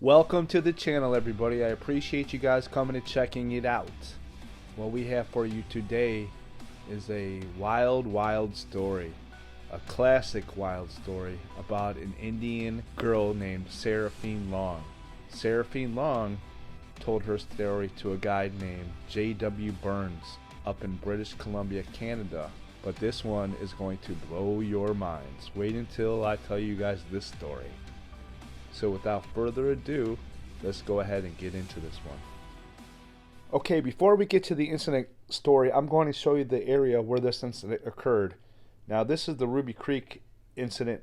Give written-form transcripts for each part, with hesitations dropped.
Welcome to the channel, everybody. I appreciate you guys coming and checking it out. What we have for you today is a wild story, a classic wild story about an Indian girl named Seraphine Long. Seraphine Long told her story to a guy named J.W. Burns up in British Columbia, Canada. But this one is going to blow your minds. Wait until I tell you guys this story. So without further ado, let's go ahead and get into this one. Okay, before we get to the incident story, I'm going to show you the area where this incident occurred. Now this is the Ruby Creek incident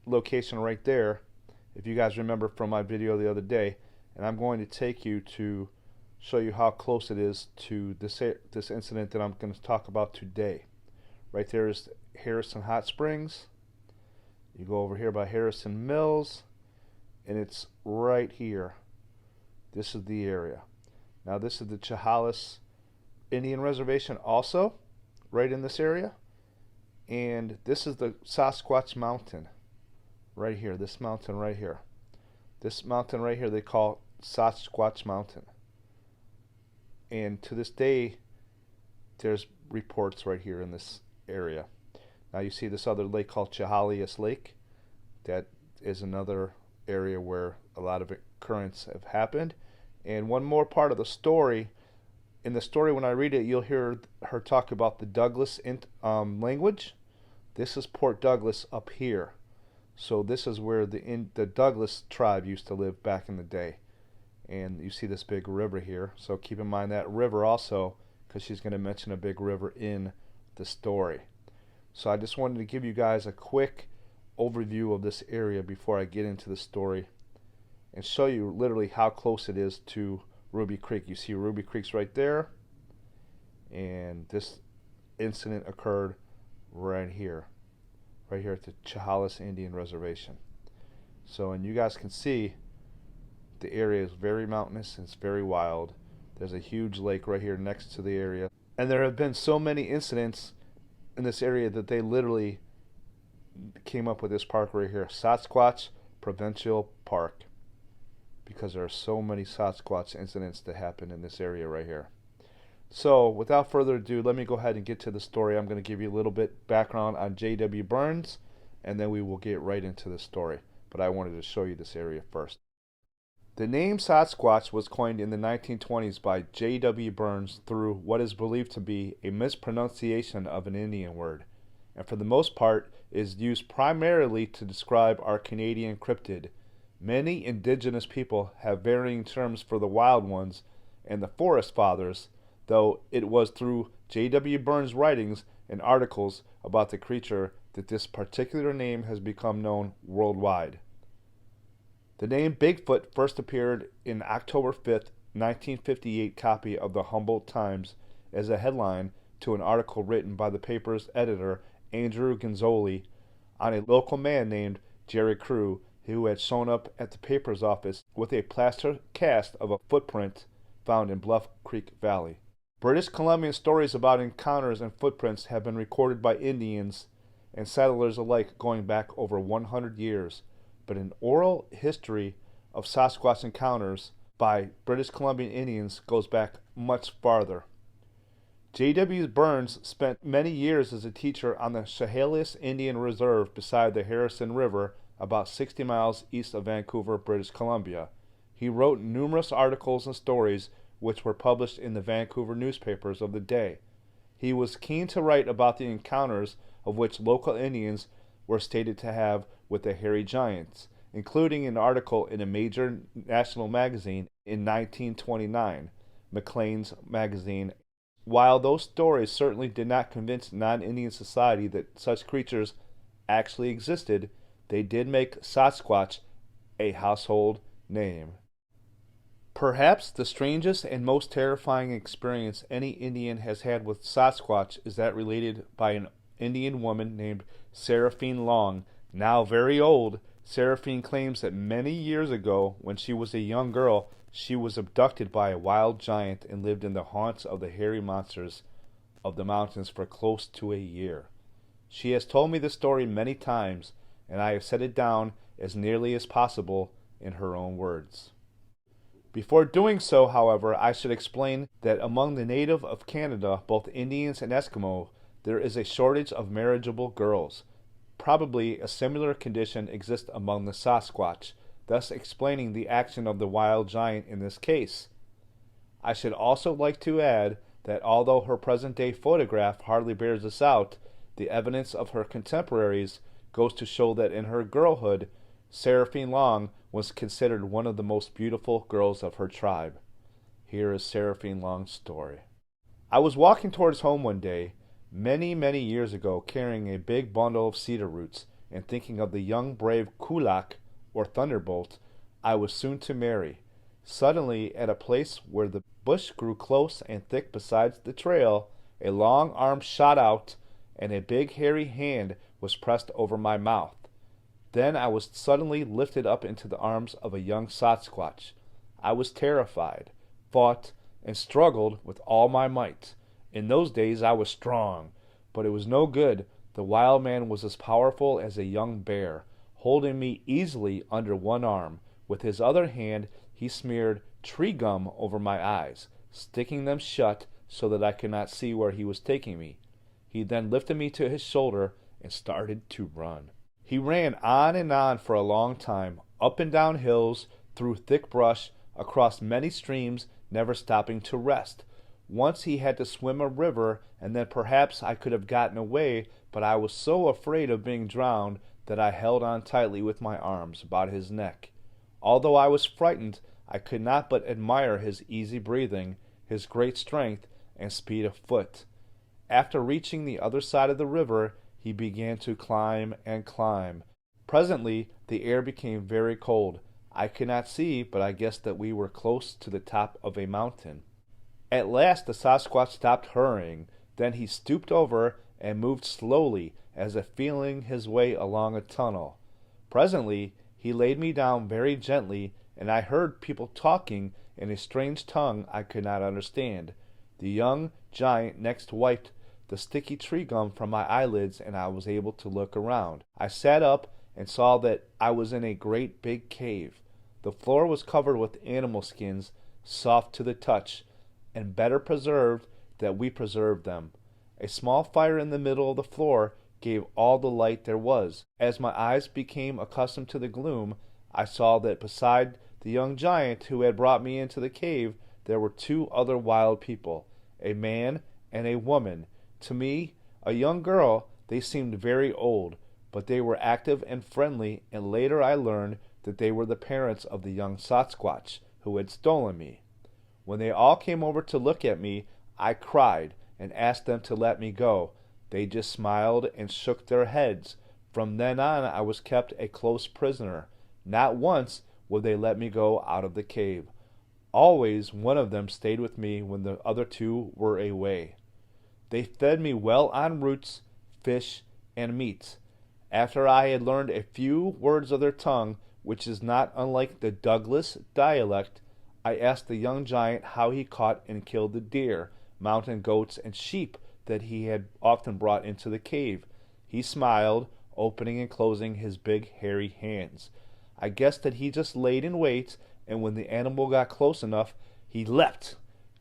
location right there, if you guys remember from my video the other day. And I'm going to take you to show you how close it is to this incident that I'm going to talk about today. Right there is Harrison Hot Springs. You go over here by Harrison Mills, and it's right here. This is the area. Now this is the Chehalis Indian Reservation also, right in this area. And this is the Sasquatch Mountain, right here. This mountain right here. This mountain right here they call Sasquatch Mountain. And to this day, there's reports right here in this area. Now you see this other lake called Chehalis Lake. That is another area where a lot of occurrences have happened. And one more part of the story, in the story when I read it, you'll hear her talk about the Douglas language. This is Port Douglas up here. So this is where the Douglas tribe used to live back in the day. And you see this big river here. So keep in mind that river also, because she's going to mention a big river in the story. So I just wanted to give you guys a quick overview of this area before I get into the story and show you literally how close it is to Ruby Creek. You see Ruby Creek's right there, and this incident occurred right here at the Chehalis Indian Reservation. So, and you guys can see the area is very mountainous and it's very wild. There's a huge lake right here next to the area, and there have been so many incidents in this area that they literally came up with this park right here, Sasquatch Provincial Park, because there are so many Sasquatch incidents that happen in this area right here. So without further ado, let me go ahead and get to the story. I'm going to give you a little bit background on J.W. Burns, and then we will get right into the story. But I wanted to show you this area first. The name Sasquatch was coined in the 1920s by J.W. Burns through what is believed to be a mispronunciation of an Indian word, and for the most part is used primarily to describe our Canadian cryptid. Many indigenous people have varying terms for the wild ones and the forest fathers, though it was through J.W. Burns' writings and articles about the creature that this particular name has become known worldwide. The name Bigfoot first appeared in October 5th, 1958 copy of the Humboldt Times as a headline to an article written by the paper's editor Andrew Gonzoli on a local man named Jerry Crew, who had shown up at the paper's office with a plaster cast of a footprint found in Bluff Creek Valley. British Columbian stories about encounters and footprints have been recorded by Indians and settlers alike going back over 100 years, but an oral history of Sasquatch encounters by British Columbian Indians goes back much farther. J.W. Burns spent many years as a teacher on the Chehalis Indian Reserve beside the Harrison River, about 60 miles east of Vancouver, British Columbia. He wrote numerous articles and stories which were published in the Vancouver newspapers of the day. He was keen to write about the encounters of which local Indians were stated to have with the hairy giants, including an article in a major national magazine in 1929, Maclean's Magazine. While those stories certainly did not convince non-Indian society that such creatures actually existed, they did make Sasquatch a household name. Perhaps the strangest and most terrifying experience any Indian has had with Sasquatch is that related by an Indian woman named Seraphine Long. Now very old, Seraphine claims that many years ago, when she was a young girl, she was abducted by a wild giant and lived in the haunts of the hairy monsters of the mountains for close to a year. She has told me the story many times, and I have set it down as nearly as possible in her own words. Before doing so, however, I should explain that among the native of Canada, both Indians and Eskimo, there is a shortage of marriageable girls. Probably a similar condition exists among the Sasquatch, thus explaining the action of the wild giant in this case. I should also like to add that although her present-day photograph hardly bears this out, the evidence of her contemporaries goes to show that in her girlhood, Seraphine Long was considered one of the most beautiful girls of her tribe. Here is Seraphine Long's story. I was walking towards home one day, many years ago, carrying a big bundle of cedar roots and thinking of the young brave kulak, or thunderbolt, I was soon to marry. Suddenly, at a place where the bush grew close and thick beside the trail, a long arm shot out and a big hairy hand was pressed over my mouth. Then I was suddenly lifted up into the arms of a young Sasquatch. I was terrified, fought, and struggled with all my might. In those days I was strong, but it was no good. The wild man was as powerful as a young bear, holding me easily under one arm. With his other hand he smeared tree gum over my eyes, sticking them shut so that I could not see where he was taking me. He then lifted me to his shoulder and started to run. He ran on and on for a long time, up and down hills, through thick brush, across many streams, never stopping to rest. Once he had to swim a river, and then perhaps I could have gotten away, but I was so afraid of being drowned that I held on tightly with my arms about his neck. Although I was frightened, I could not but admire his easy breathing, his great strength, and speed of foot. After reaching the other side of the river, he began to climb and climb. Presently, the air became very cold. I could not see, but I guessed that we were close to the top of a mountain. At last the Sasquatch stopped hurrying. Then he stooped over and moved slowly, as if feeling his way along a tunnel. Presently, he laid me down very gently, and I heard people talking in a strange tongue I could not understand. The young giant next wiped the sticky tree gum from my eyelids, and I was able to look around. I sat up and saw that I was in a great big cave. The floor was covered with animal skins, soft to the touch, and better preserved than we preserved them. A small fire in the middle of the floor gave all the light there was. As my eyes became accustomed to the gloom, I saw that beside the young giant who had brought me into the cave, there were two other wild people, a man and a woman. To me, a young girl, they seemed very old, but they were active and friendly, and later I learned that they were the parents of the young Sasquatch who had stolen me. When they all came over to look at me, I cried and asked them to let me go. They just smiled and shook their heads. From then on, I was kept a close prisoner. Not once would they let me go out of the cave. Always one of them stayed with me when the other two were away. They fed me well on roots, fish, and meat. After I had learned a few words of their tongue, which is not unlike the Douglas dialect, I asked the young giant how he caught and killed the deer, mountain goats, and sheep that he had often brought into the cave. He smiled, opening and closing his big hairy hands. I guessed that he just laid in wait, and when the animal got close enough, he leapt,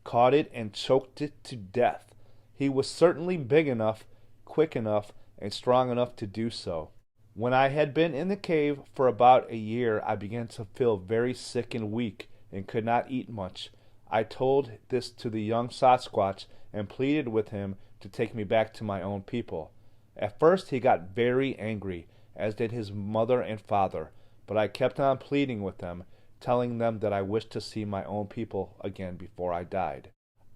caught it, and choked it to death. He was certainly big enough, quick enough, and strong enough to do so. When I had been in the cave for about a year, I began to feel very sick and weak, and could not eat much. I told this to the young Sasquatch, and pleaded with him to take me back to my own people. At first he got very angry, as did his mother and father, but I kept on pleading with them, telling them that I wished to see my own people again before I died.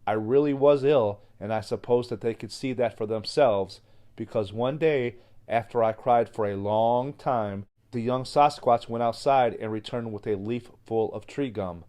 I really was ill, and I suppose that they could see that for themselves, because one day, after I cried for a long time, the young Sasquatch went outside and returned with a leaf full of tree gum.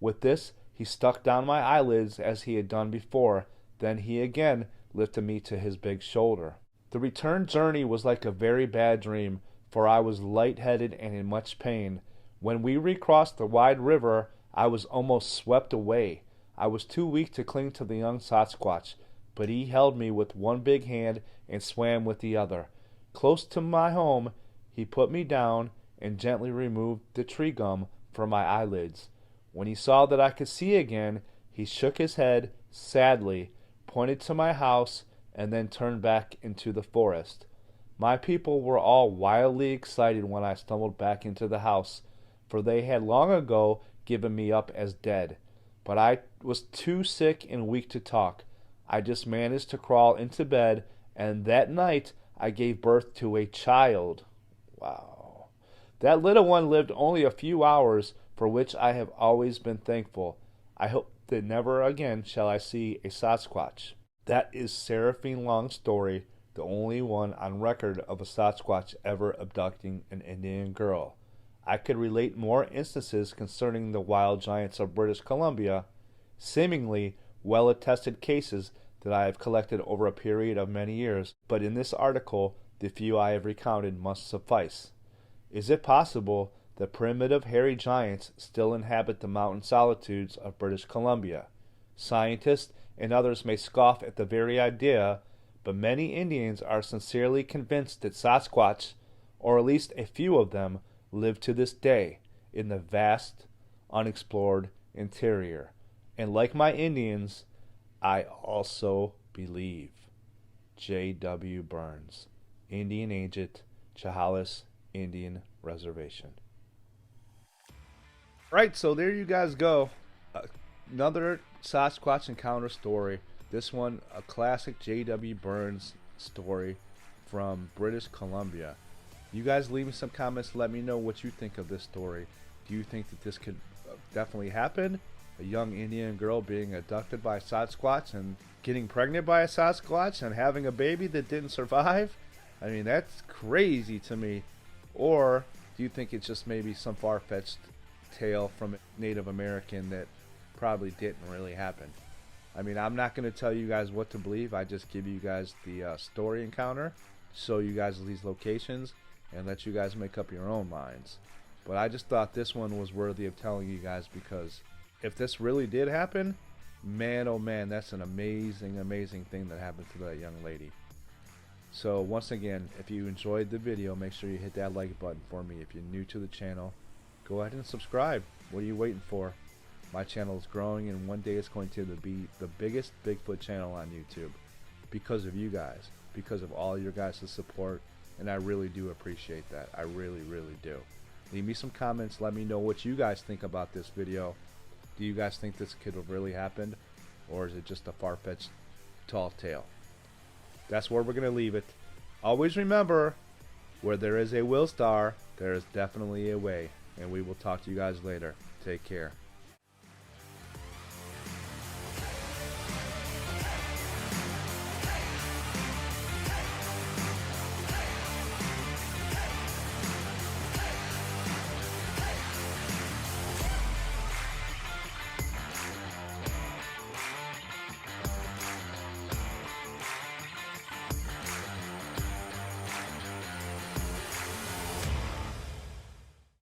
With this, he stuck down my eyelids as he had done before. Then he again lifted me to his big shoulder. The return journey was like a very bad dream, for I was light-headed and in much pain. When we recrossed the wide river, I was almost swept away. I was too weak to cling to the young Sasquatch, but he held me with one big hand and swam with the other. Close to my home, he put me down and gently removed the tree gum from my eyelids. When he saw that I could see again, he shook his head sadly, pointed to my house, and then turned back into the forest. My people were all wildly excited when I stumbled back into the house, for they had long ago given me up as dead. But I was too sick and weak to talk. I just managed to crawl into bed, and that night I gave birth to a child. Wow. That little one lived only a few hours, for which I have always been thankful. I hope that never again shall I see a Sasquatch. That is Seraphine Long's story, the only one on record of a Sasquatch ever abducting an Indian girl. I could relate more instances concerning the wild giants of British Columbia, seemingly well-attested cases that I have collected over a period of many years, but in this article, the few I have recounted must suffice. Is it possible that primitive hairy giants still inhabit the mountain solitudes of British Columbia? Scientists and others may scoff at the very idea, but many Indians are sincerely convinced that Sasquatch, or at least a few of them, live to this day in the vast, unexplored interior. And like my Indians, I also believe. J.W. Burns, Indian Agent, Chehalis Indian Reservation. Right, so there you guys go. Another Sasquatch encounter story. This one, a classic J.W. Burns story from British Columbia. You guys leave me some comments. Let me know what you think of this story. Do you think that this could definitely happen? A young Indian girl being abducted by a Sasquatch and getting pregnant by a Sasquatch and having a baby that didn't survive? I mean, that's crazy to me. Or do you think it's just maybe some far-fetched tale from a Native American that probably didn't really happen? I mean, I'm not going to tell you guys what to believe. I just give you guys the story encounter, show you guys these locations, and let you guys make up your own minds. But I just thought this one was worthy of telling you guys, because if this really did happen, man oh man, that's an amazing, amazing thing that happened to that young lady. So once again, if you enjoyed the video, make sure you hit that like button for me. If you're new to the channel, go ahead and subscribe. What are you waiting for? My channel is growing, and one day it's going to be the biggest Bigfoot channel on YouTube, because of you guys, because of all your guys' support, and I really do appreciate that. I really, really do. Leave me some comments. Let me know what you guys think about this video. Do you guys think this could have really happened, or is it just a far-fetched tall tale? That's where we're going to leave it. Always remember, where there is a Willstar, there is definitely a way, and we will talk to you guys later. Take care.